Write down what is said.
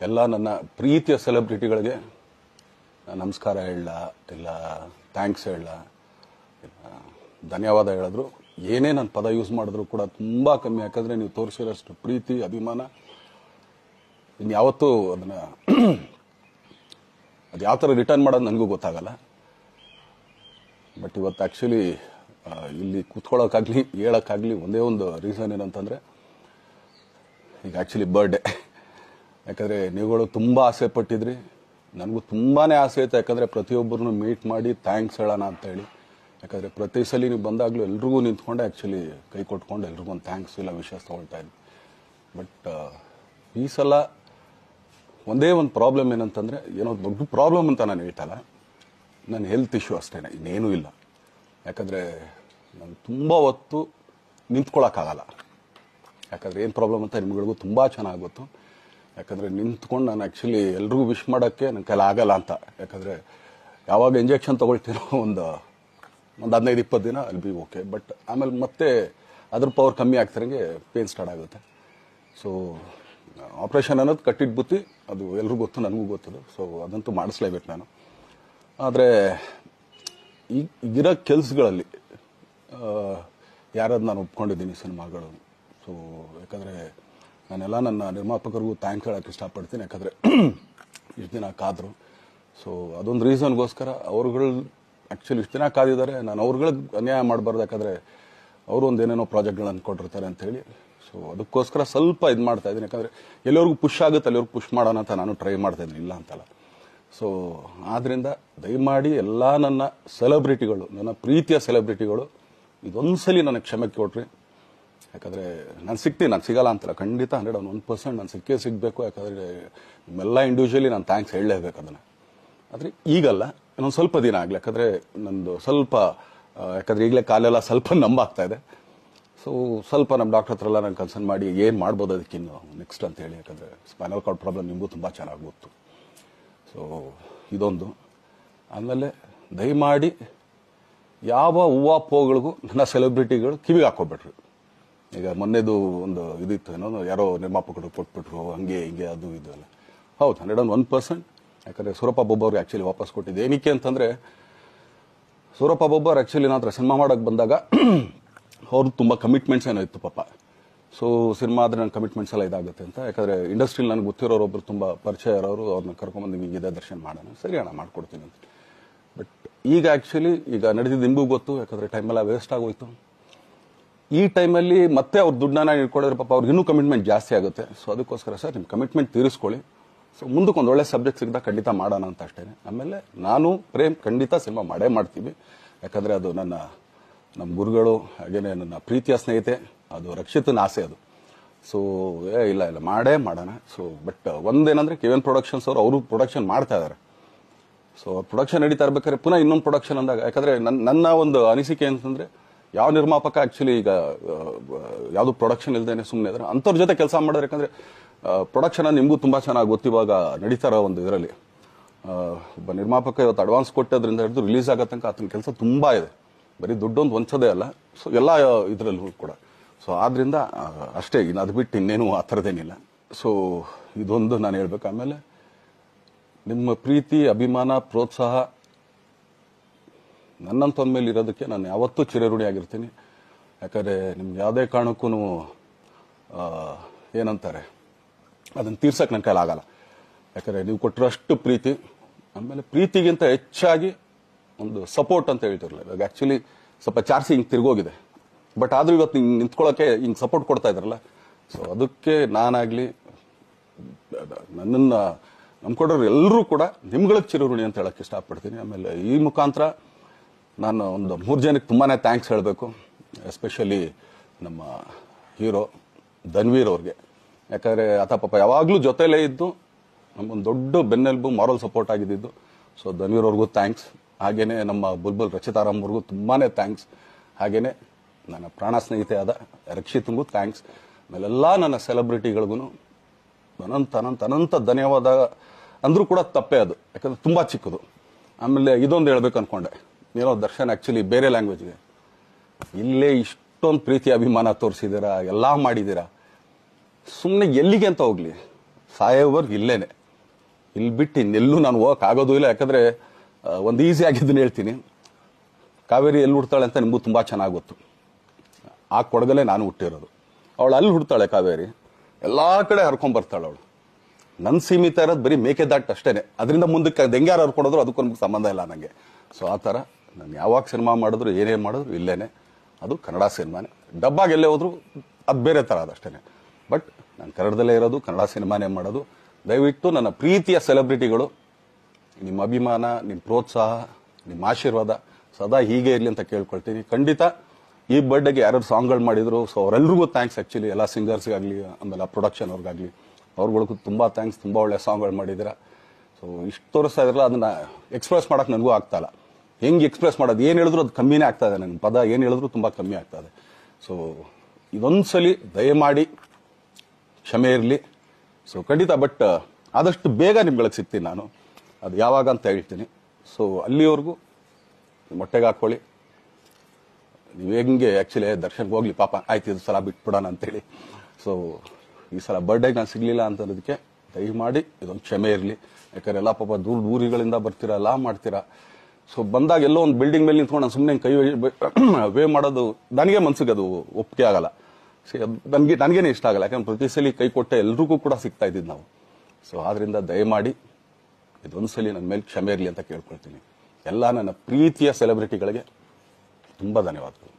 ಎಲ್ಲ ನನ್ನ ಪ್ರೀತಿಯ ಸೆಲೆಬ್ರಿಟಿಗಳಿಗೆ ನಮಸ್ಕಾರ ಹೇಳ ಇಲ್ಲ ಥ್ಯಾಂಕ್ಸ್ ಹೇಳ ಧನ್ಯವಾದ ಹೇಳಿದ್ರು ಏನೇ ನನ್ನ ಪದ ಯೂಸ್ ಮಾಡಿದ್ರು ಕೂಡ ತುಂಬಾ ಕಮ್ಮಿ. ಯಾಕಂದ್ರೆ ನೀವು ತೋರಿಸಿರೋಷ್ಟು ಪ್ರೀತಿ ಅಭಿಮಾನ ಇನ್ಯಾವತ್ತೂ ಅದನ್ನ ಅದು ಯಾವ ಥರ ರಿಟರ್ನ್ ಮಾಡೋದು ನನಗೂ ಗೊತ್ತಾಗಲ್ಲ. ಬಟ್ ಇವತ್ತು ಆ್ಯಕ್ಚುಲಿ ಇಲ್ಲಿ ಕೂತ್ಕೊಳ್ಳೋಕ್ಕಾಗಲಿ ಹೇಳೋಕ್ಕಾಗಲಿ ಒಂದೇ ಒಂದು ರೀಸನ್ ಏನಂತಂದರೆ ಈಗ ಆ್ಯಕ್ಚುಲಿ ಬರ್ಡೇ. ಯಾಕಂದರೆ ನೀವುಗಳು ತುಂಬ ಆಸೆ ಪಟ್ಟಿದ್ರಿ, ನನಗೂ ತುಂಬಾ ಆಸೆ ಇತ್ತು. ಯಾಕಂದರೆ ಪ್ರತಿಯೊಬ್ಬರನ್ನು ಮೀಟ್ ಮಾಡಿ ಥ್ಯಾಂಕ್ಸ್ ಹೇಳೋಣ ಅಂತ ಹೇಳಿ. ಯಾಕಂದರೆ ಪ್ರತಿ ಸಲ ನೀವು ಬಂದಾಗಲೂ ಎಲ್ರಿಗೂ ನಿಂತ್ಕೊಂಡೆ ಆ್ಯಕ್ಚುಲಿ ಕೈ ಕೊಟ್ಕೊಂಡು ಎಲ್ರಿಗೂ ಒಂದು ಥ್ಯಾಂಕ್ಸ್ ಇಲ್ಲ ವಿಷಸ್ ತೊಗೊಳ್ತಾ ಇದ್ವಿ. ಬಟ್ ಈ ಸಲ ಒಂದೇ ಒಂದು ಪ್ರಾಬ್ಲಮ್ ಏನಂತಂದರೆ, ಏನೋ ದೊಡ್ಡ ಪ್ರಾಬ್ಲಮ್ ಅಂತ ನಾನು ಹೇಳ್ತಲ್ಲ, ನನ್ನ ಹೆಲ್ತ್ ಇಶ್ಯೂ ಅಷ್ಟೇ, ಇನ್ನೇನೂ ಇಲ್ಲ. ಯಾಕಂದರೆ ನಾನು ತುಂಬ ಹೊತ್ತು ನಿಂತ್ಕೊಳ್ಳೋಕ್ಕಾಗಲ್ಲ. ಯಾಕಂದರೆ ಏನು ಪ್ರಾಬ್ಲಮ್ ಅಂತ ನಿಮ್ಗಳಿಗೂ ತುಂಬ ಚೆನ್ನಾಗಿ ಗೊತ್ತು. ಯಾಕಂದರೆ ನಿಂತ್ಕೊಂಡು ನಾನು ಆ್ಯಕ್ಚುಲಿ ಎಲ್ರಿಗೂ ವಿಶ್ ಮಾಡೋಕ್ಕೆ ನನ್ನ ಕೈಲಿ ಆಗಲ್ಲ ಅಂತ. ಯಾಕಂದರೆ ಯಾವಾಗ ಇಂಜೆಕ್ಷನ್ ತೊಗೊಳ್ತೀನೋ ಒಂದು 15-20 ದಿನ ಅಲ್ಲಿ ಬಿ ಓಕೆ. ಬಟ್ ಆಮೇಲೆ ಮತ್ತೆ ಅದ್ರ ಪವರ್ ಕಮ್ಮಿ ಆಗ್ತಿರಂಗೆ ಪೇನ್ ಸ್ಟಾರ್ಟ್ ಆಗುತ್ತೆ. ಸೊ ಆಪ್ರೇಷನ್ ಅನ್ನೋದು ಕಟ್ಟಿಟ್ಟು ಬುತ್ತಿ, ಅದು ಎಲ್ರಿಗೂ ಗೊತ್ತು, ನನಗೂ ಗೊತ್ತದು. ಸೊ ಅದಂತೂ ಮಾಡಿಸ್ಲೇಬೇಕು ನಾನು. ಆದರೆ ಈಗಿರೋ ಕೆಲಸಗಳಲ್ಲಿ ಯಾರಾದ್ರು ನಾನು ಒಪ್ಕೊಂಡಿದ್ದೀನಿ ಸಿನಿಮಾಗಳು. ಸೊ ಯಾಕಂದರೆ ನಾನೆಲ್ಲ ನನ್ನ ನಿರ್ಮಾಪಕರಿಗೂ ಥ್ಯಾಂಕ್ಸ್ ಹೇಳೋಕ್ಕೆ ಇಷ್ಟಪಡ್ತೀನಿ. ಯಾಕಂದರೆ ಇಷ್ಟು ದಿನ ಕಾದರು. ಸೊ ಅದೊಂದು ರೀಸನ್ಗೋಸ್ಕರ ಅವ್ರುಗಳು ಆ್ಯಕ್ಚುಲಿ ಇಷ್ಟು ದಿನ ಕಾದಿದ್ದಾರೆ, ನಾನು ಅವ್ರುಗಳಿಗೆ ಅನ್ಯಾಯ ಮಾಡಬಾರ್ದು. ಯಾಕಂದರೆ ಅವರು ಒಂದು ಏನೇನೋ ಪ್ರಾಜೆಕ್ಟ್ಗಳನ್ನು ಕೊಟ್ಟಿರ್ತಾರೆ ಅಂಥೇಳಿ. ಸೊ ಅದಕ್ಕೋಸ್ಕರ ಸ್ವಲ್ಪ ಇದು ಮಾಡ್ತಾ ಇದ್ದೀನಿ. ಯಾಕಂದರೆ ಎಲ್ಲಿವರೆಗೂ ಪುಷ್ ಆಗುತ್ತೆ ಅಲ್ಲಿವರೆಗೂ ಪುಷ್ ಮಾಡೋಣ ಅಂತ ನಾನು ಟ್ರೈ ಮಾಡ್ತಾ ಇದ್ದೀನಿ, ಇಲ್ಲ ಅಂತಲ್ಲ. ಸೊ ಆದ್ದರಿಂದ ದಯಮಾಡಿ ಎಲ್ಲ ನನ್ನ ಸೆಲೆಬ್ರಿಟಿಗಳು, ನನ್ನ ಪ್ರೀತಿಯ ಸೆಲೆಬ್ರಿಟಿಗಳು ಇದೊಂದ್ಸಲಿ ನನಗೆ ಕ್ಷಮೆ ಕೊಟ್ರಿ. ಯಾಕಂದರೆ ನಾನು ಸಿಗ್ತೀನಿ, ನಾನು ಸಿಗಲ್ಲ ಅಂತಲ್ಲ, ಖಂಡಿತ 101% ನಾನು ಸಿಕ್ಕೇ ಸಿಗಬೇಕು. ಯಾಕಂದರೆ ನಿಮ್ಮೆಲ್ಲ ಇಂಡಿವಿಜುವಲಿ ನಾನು ಥ್ಯಾಂಕ್ಸ್ ಹೇಳಲೇಬೇಕು ಅದನ್ನು. ಆದರೆ ಈಗಲ್ಲ, ಇನ್ನೊಂದು ಸ್ವಲ್ಪ ದಿನ ಆಗಲಿ. ಯಾಕಂದರೆ ನಂದು ಸ್ವಲ್ಪ ಯಾಕಂದರೆ ಈಗಲೇ ಕಾಲೆಲ್ಲ ಸ್ವಲ್ಪ ನಂಬಾಗ್ತಾ ಇದೆ. ಸೊ ಸ್ವಲ್ಪ ನಮ್ಮ ಡಾಕ್ಟರ್ ಹತ್ರ ಎಲ್ಲ ನಾನು ಕನ್ಸರ್ನ್ ಮಾಡಿ ಏನು ಮಾಡ್ಬೋದು ಅದಕ್ಕಿನ್ನು ನೆಕ್ಸ್ಟ್ ಅಂತೇಳಿ. ಯಾಕಂದರೆ ಸ್ಪೈನಲ್ ಕಾರ್ಡ್ ಪ್ರಾಬ್ಲಮ್ ನಿಮಗೂ ತುಂಬ ಚೆನ್ನಾಗಿ ಗೊತ್ತು. ಸೊ ಇದೊಂದು. ಆಮೇಲೆ ದಯಮಾಡಿ ಯಾವ ಹೂವು ಪೋಗಳಿಗೂ ನನ್ನ ಸೆಲೆಬ್ರಿಟಿಗಳು ಕಿವಿಗೆ ಹಾಕೋಬಿಟ್ರು. ಈಗ ಮೊನ್ನೆದು ಒಂದು ಇದಿತ್ತು, ಏನೋ ಯಾರೋ ನಿರ್ಮಾಪಕರು ಕೊಟ್ಬಿಟ್ರು, ಹಂಗೆ ಹಿಂಗೆ ಅದು ಇದು ಎಲ್ಲ. ಹೌದು, 101%. ಯಾಕಂದರೆ ಸೂರಪ್ಪ ಬೊಬ್ಬವ್ರಿಗೆ ಆ್ಯಕ್ಚುಲಿ ವಾಪಸ್ ಕೊಟ್ಟಿದ್ದು. ಏನಕ್ಕೆ ಅಂತಂದರೆ, ಸೂರಪ್ಪ ಬೊಬ್ಬರು ಆ್ಯಕ್ಚುಲಿ ನನ್ನ ಹತ್ರ ಸಿನಿಮಾ ಮಾಡೋಕ್ಕೆ ಬಂದಾಗ ಅವ್ರದ್ದು ತುಂಬ ಕಮಿಟ್ಮೆಂಟ್ಸ್ ಏನೋ ಇತ್ತು ಪಾಪ. ಸೊ ಸಿನಿಮಾ ಆದರೆ ನನ್ನ ಕಮಿಟ್ಮೆಂಟ್ಸ್ ಎಲ್ಲ ಇದಾಗುತ್ತೆ ಅಂತ. ಯಾಕಂದರೆ ಇಂಡಸ್ಟ್ರಿಲಿ ನನಗೆ ಗೊತ್ತಿರೋರೊಬ್ಬರು ತುಂಬ ಪರಿಚಯ ಇರೋರು, ಅವ್ರನ್ನ ಕರ್ಕೊಂಬಂದು ನಿಮಗೆ ಇದೇ ದರ್ಶನ ಮಾಡೋಣ, ಸರಿ ಅಣ್ಣ ಮಾಡ್ಕೊಡ್ತೀನಿ ಅಂತ. ಬಟ್ ಈಗ ಆ್ಯಕ್ಚುಲಿ ಈಗ ನಡೆದಿದ್ದು ನಿಮಗೂ ಗೊತ್ತು. ಯಾಕಂದರೆ ಟೈಮೆಲ್ಲ ವೇಸ್ಟ್ ಆಗೋಯ್ತು. ಈ ಟೈಮಲ್ಲಿ ಮತ್ತೆ ಅವ್ರ ದುಡ್ಡನ್ನ ಇಟ್ಕೊಂಡಿದ್ರೆ ಪಾಪ ಅವ್ರಿಗೆ ಇನ್ನೂ ಕಮಿಟ್ಮೆಂಟ್ ಜಾಸ್ತಿ ಆಗುತ್ತೆ. ಸೊ ಅದಕ್ಕೋಸ್ಕರ ಸರ್ ನಿಮ್ಮ ಕಮಿಟ್ಮೆಂಟ್ ತೀರಿಸ್ಕೊಳ್ಳಿ. ಸೊ ಮುಂದಕ್ಕೆ ಒಂದು ಒಳ್ಳೆ ಸಬ್ಜೆಕ್ಟ್ ಸಿಗ್ದಾಗ ಖಂಡಿತ ಮಾಡೋಣ ಅಂತ ಅಷ್ಟೇ. ಆಮೇಲೆ ನಾನು ಪ್ರೇಮ್ ಖಂಡಿತ ಸಿನಿಮಾ ಮಾಡೇ ಮಾಡ್ತೀವಿ. ಯಾಕಂದರೆ ಅದು ನಮ್ಮ ಗುರುಗಳು, ಹಾಗೇನೆ ನನ್ನ ಪ್ರೀತಿಯ ಸ್ನೇಹಿತೆ, ಅದು ರಕ್ಷಿತನ ಆಸೆ ಅದು. ಸೊ ಇಲ್ಲ ಮಾಡೇ ಮಾಡೋಣ. ಸೊ ಬಟ್ ಒಂದೇನಂದ್ರೆ KVN ಪ್ರೊಡಕ್ಷನ್ಸ್ ಅವರು ಪ್ರೊಡಕ್ಷನ್ ಮಾಡ್ತಾ ಇದ್ದಾರೆ. ಸೊ ಪ್ರೊಡಕ್ಷನ್ ನಡೀತಾ ಇರ್ಬೇಕಾದ್ರೆ ಪುನಃ ಇನ್ನೊಂದು ಪ್ರೊಡಕ್ಷನ್ ಅಂದಾಗ, ಯಾಕಂದರೆ ನನ್ನ ಒಂದು ಅನಿಸಿಕೆ ಅಂತಂದರೆ, ಯಾವ ನಿರ್ಮಾಪಕ ಆ್ಯಕ್ಚುಲಿ ಈಗ ಯಾವುದು ಪ್ರೊಡಕ್ಷನ್ ಇಲ್ದೇನೆ ಸುಮ್ಮನೆ ಇದ್ರೆ ಅಂಥವ್ರ ಜೊತೆ ಕೆಲಸ ಮಾಡಿದ್ರೆ. ಯಾಕಂದರೆ ಪ್ರೊಡಕ್ಷನ್ ನಿಮಗೂ ತುಂಬ ಚೆನ್ನಾಗಿ ಗೊತ್ತಿವಾಗ ನಡೀತಾ ಇರೋ ಒಂದು ಇದರಲ್ಲಿ ಒಬ್ಬ ನಿರ್ಮಾಪಕ ಇವತ್ತು ಅಡ್ವಾನ್ಸ್ ಕೊಟ್ಟೋದ್ರಿಂದ ಹಿಡಿದು ರಿಲೀಸ್ ಆಗೋ ತನಕ ಆತನ ಕೆಲಸ ತುಂಬ ಇದೆ. ಬರೀ ದುಡ್ಡೊಂದು ಹೊಂಚೋದೇ ಅಲ್ಲ, ಸೊ ಎಲ್ಲ ಇದರಲ್ಲೂ ಕೂಡ. ಸೊ ಆದ್ದರಿಂದ ಅಷ್ಟೇ, ಇನ್ನು ಅದು ಬಿಟ್ಟು ಇನ್ನೇನು ಆ ಥರದ್ದೇನಿಲ್ಲ. ಸೊ ಇದೊಂದು ನಾನು ಹೇಳ್ಬೇಕು. ಆಮೇಲೆ ನಿಮ್ಮ ಪ್ರೀತಿ, ಅಭಿಮಾನ, ಪ್ರೋತ್ಸಾಹ ನನ್ನಂತೊಂದ ಮೇಲೆ ಇರೋದಕ್ಕೆ ನಾನು ಯಾವತ್ತೂ ಚಿರಋಣಿಯಾಗಿರ್ತೀನಿ. ಯಾಕಂದರೆ ನಿಮ್ಗೆ ಯಾವುದೇ ಕಾರಣಕ್ಕೂ ಏನಂತಾರೆ ಅದನ್ನು ತೀರ್ಸಕ್ಕೆ ನನ್ನ ಕೈಲಾಗಲ್ಲ. ಯಾಕಂದರೆ ನೀವು ಕೊಟ್ಟಿರೋಷ್ಟು ಪ್ರೀತಿ, ಆಮೇಲೆ ಪ್ರೀತಿಗಿಂತ ಹೆಚ್ಚಾಗಿ ಒಂದು ಸಪೋರ್ಟ್ ಅಂತ ಹೇಳ್ತಿರಲಿಲ್ಲ. ಇವಾಗ ಆ್ಯಕ್ಚುಲಿ ಸ್ವಲ್ಪ ಚಾರ್ಸಿ ಹಿಂಗೆ ತಿರ್ಗೋಗಿದೆ. ಬಟ್ ಆದರೂ ಇವತ್ತು ಹಿಂಗೆ ನಿಂತ್ಕೊಳ್ಳೋಕ್ಕೆ ಹಿಂಗೆ ಸಪೋರ್ಟ್ ಕೊಡ್ತಾ ಇದ್ದಾರಲ್ಲ. ಸೊ ಅದಕ್ಕೆ ನಾನಾಗಲಿ ನನ್ನನ್ನು ನಂಬ್ಕೊಡೋರು ಎಲ್ಲರೂ ಕೂಡ ನಿಮ್ಗಳಿಗೆ ಚಿರಋಣಿ ಅಂತ ಹೇಳೋಕ್ಕೆ ಇಷ್ಟಪಡ್ತೀನಿ. ಆಮೇಲೆ ಈ ಮುಖಾಂತರ ನಾನು ಒಂದು 3 ಜನಕ್ಕೆ ತುಂಬಾ ಥ್ಯಾಂಕ್ಸ್ ಹೇಳಬೇಕು. ಎಸ್ಪೆಷಲಿ ನಮ್ಮ ಹೀರೋ ಧನ್ವೀರ್ ಅವ್ರಿಗೆ. ಯಾಕಂದರೆ ಆತ ಪಾಪ ಯಾವಾಗಲೂ ಜೊತೆಲೇ ಇದ್ದು ನಮ್ಮೊಂದು ದೊಡ್ಡ ಬೆನ್ನೆಲುಬು, ಮಾರಲ್ ಸಪೋರ್ಟ್ ಆಗಿದ್ದು. ಸೊ ಧನ್ವೀರ್ ಅವ್ರಿಗೂ ಥ್ಯಾಂಕ್ಸ್. ಹಾಗೆಯೇ ನಮ್ಮ ಬುಲ್ಬುಲ್ ರಚಿತಾರಾಮ್ ಅವ್ರಿಗೂ ತುಂಬಾ ಥ್ಯಾಂಕ್ಸ್. ಹಾಗೆಯೇ ನನ್ನ ಪ್ರಾಣ ಸ್ನೇಹಿತೆ ಆದ ರಕ್ಷಿತಂಗೂ ಥ್ಯಾಂಕ್ಸ್. ಆಮೇಲೆಲ್ಲ ನನ್ನ ಸೆಲೆಬ್ರಿಟಿಗಳಿಗೂ ಅನಂತ ಧನ್ಯವಾದ ಅಂದರೂ ಕೂಡ ತಪ್ಪೇ ಅದು. ಯಾಕಂದರೆ ತುಂಬ ಚಿಕ್ಕದು. ಆಮೇಲೆ ಇದೊಂದು ಹೇಳ್ಬೇಕು ಅಂದ್ಕೊಂಡೆ, ಏನೋ ದರ್ಶನ್ ಆ್ಯಕ್ಚುಲಿ ಬೇರೆ ಲ್ಯಾಂಗ್ವೇಜ್ಗೆ ಇಲ್ಲೇ ಇಷ್ಟೊಂದು ಪ್ರೀತಿ ಅಭಿಮಾನ ತೋರಿಸಿದ್ದೀರಾ, ಎಲ್ಲ ಮಾಡಿದ್ದೀರಾ, ಸುಮ್ಮನೆ ಎಲ್ಲಿಗೆ ಅಂತ ಹೋಗ್ಲಿ. ಸಾಯೋವರ್ಗು ಇಲ್ಲೇನೆ, ಇಲ್ಲಿ ಬಿಟ್ಟು ಇನ್ನೆಲ್ಲೂ ನಾನು ಹೋಗಕ್ ಆಗೋದು ಇಲ್ಲ. ಯಾಕಂದ್ರೆ ಒಂದು ಈಸಿ ಆಗಿದ್ದನ್ನು ಹೇಳ್ತೀನಿ, ಕಾವೇರಿ ಎಲ್ಲಿ ಹುಡ್ತಾಳೆ ಅಂತ ನಿಮಗೂ ತುಂಬಾ ಚೆನ್ನಾಗಿ ಗೊತ್ತು. ಆ ಕೊಡಗಲ್ಲೇ ನಾನು ಹುಟ್ಟಿರೋದು. ಅವಳು ಅಲ್ಲಿ ಹುಡ್ತಾಳೆ ಕಾವೇರಿ, ಎಲ್ಲಾ ಕಡೆ ಹರ್ಕೊಂಡ್ ಬರ್ತಾಳೆ ಅವಳು. ನನ್ ಸೀಮಿತ ಇರೋದು ಬರೀ ಮೇಕೆದಾಟ್ ಅಷ್ಟೇನೆ, ಅದರಿಂದ ಮುಂದಕ್ಕೆ ದೆಂಗ್ಯಾರು ಹರ್ಕೊಡೋದ್ರು ಅದಕ್ಕೂ ನಮ್ಗೆ ಸಂಬಂಧ ಇಲ್ಲ ನನಗೆ. ಸೊ ಆ ಥರ ನಾನು ಯಾವಾಗ ಸಿನಿಮಾ ಮಾಡಿದ್ರು ಏನೇ ಮಾಡಿದ್ರು ಇಲ್ಲೇನೆ, ಅದು ಕನ್ನಡ ಸಿನಿಮಾನೇ. ಡಬ್ಬಾಗಿ ಎಲ್ಲೇ ಹೋದ್ರು ಅದು ಬೇರೆ ಥರ ಅದಷ್ಟೇನೆ. ಬಟ್ ನಾನು ಕನ್ನಡದಲ್ಲೇ ಇರೋದು, ಕನ್ನಡ ಸಿನಿಮಾನೇ ಮಾಡೋದು. ದಯವಿಟ್ಟು ನನ್ನ ಪ್ರೀತಿಯ ಸೆಲೆಬ್ರಿಟಿಗಳು, ನಿಮ್ಮ ಅಭಿಮಾನ, ನಿಮ್ಮ ಪ್ರೋತ್ಸಾಹ, ನಿಮ್ಮ ಆಶೀರ್ವಾದ ಸದಾ ಹೀಗೆ ಇರಲಿ ಅಂತ ಕೇಳ್ಕೊಳ್ತೀನಿ. ಖಂಡಿತ ಈ ಬರ್ಡೇಗೆ ಯಾರು ಸಾಂಗ್ಗಳು ಮಾಡಿದ್ರು, ಸೊ ಅವರೆಲ್ಲರಿಗೂ ಥ್ಯಾಂಕ್ಸ್. ಆ್ಯಕ್ಚುಲಿ ಎಲ್ಲ ಸಿಂಗರ್ಸ್ಗಾಗಲಿ, ಆಮೇಲೆ ಪ್ರೊಡಕ್ಷನ್ ಅವ್ರಿಗಾಗಲಿ, ಅವ್ರುಗಳಿಗೂ ತುಂಬ ಥ್ಯಾಂಕ್ಸ್. ತುಂಬ ಒಳ್ಳೆ ಸಾಂಗ್ಗಳು ಮಾಡಿದ್ದೀರಾ. ಸೊ ಇಷ್ಟು ತೋರಿಸ್ತಾ ಇದ್ರಲ್ಲ, ಅದನ್ನ ಎಕ್ಸ್ಪ್ರೆಸ್ ಮಾಡೋಕೆ ನನಗೂ ಆಗ್ತಾ ಇಲ್ಲ. ಹೆಂಗೆ ಎಕ್ಸ್ಪ್ರೆಸ್ ಮಾಡೋದು, ಏನು ಹೇಳಿದ್ರು ಅದು ಕಮ್ಮಿನೇ ಆಗ್ತಾ ಇದೆ. ನನ್ನ ಪದ ಏನು ಹೇಳಿದ್ರು ತುಂಬ ಕಮ್ಮಿ ಆಗ್ತಾ ಇದೆ. ಸೊ ಇದೊಂದ್ಸಲಿ ದಯಮಾಡಿ ಕ್ಷಮೆ ಇರಲಿ. ಸೊ ಖಂಡಿತ, ಬಟ್ ಆದಷ್ಟು ಬೇಗ ನಿಮ್ಗಳಿಗೆ ಸಿಗ್ತೀನಿ ನಾನು, ಅದು ಯಾವಾಗ ಅಂತ ಹೇಳ್ತೀನಿ. ಸೊ ಅಲ್ಲಿವರೆಗೂ ಮೊಟ್ಟೆಗೆ ಹಾಕೊಳ್ಳಿ. ನೀವು ಹೆಂಗೆ ಆ್ಯಕ್ಚುಲಿ ದರ್ಶನ್ಗೆ ಹೋಗ್ಲಿ ಪಾಪ, ಆಯ್ತು ಇದು ಸಲ ಬಿಟ್ಬಿಡೋಣ ಅಂತೇಳಿ. ಸೊ ಈ ಸಲ ಬರ್ಡೇಗೆ ನಾನು ಸಿಗಲಿಲ್ಲ ಅಂತನ್ನೋದಕ್ಕೆ ದಯಮಾಡಿ ಇದೊಂದು ಕ್ಷಮೆ ಇರಲಿ. ಯಾಕಂದ್ರೆ ಎಲ್ಲ ಪಾಪ ದೂರಗಳಿಂದ ಬರ್ತೀರಾ, ಎಲ್ಲ ಮಾಡ್ತೀರಾ. ಸೊ ಬಂದಾಗ ಎಲ್ಲೋ ಒಂದು ಬಿಲ್ಡಿಂಗ್ ಮೇಲೆ ನಿಂತ್ಕೊಂಡು ನಾನು ಸುಮ್ಮನೆ ಕೈ ವೇ ಮಾಡೋದು ನನಗೆ ಮನ್ಸಿಗೆ ಅದು ಒಪ್ಪಿಗೆ ಆಗಲ್ಲ. ನನಗೇನೆ ಇಷ್ಟ ಆಗಲ್ಲ. ಯಾಕಂದ್ರೆ ಪ್ರತಿ ಸಲ ಕೈ ಕೊಟ್ಟೆ ಎಲ್ರಿಗೂ ಕೂಡ ಸಿಗ್ತಾ ಇದ್ದಿದ್ದು ನಾವು. ಸೊ ಆದ್ರಿಂದ ದಯಮಾಡಿ ಇದೊಂದ್ಸಲಿ ನನ್ನ ಮೇಲೆ ಕ್ಷಮೆ ಇರಲಿ ಅಂತ ಕೇಳ್ಕೊಳ್ತೀನಿ. ಎಲ್ಲ ನನ್ನ ಪ್ರೀತಿಯ ಸೆಲೆಬ್ರಿಟಿಗಳಿಗೆ ತುಂಬ ಧನ್ಯವಾದಗಳು.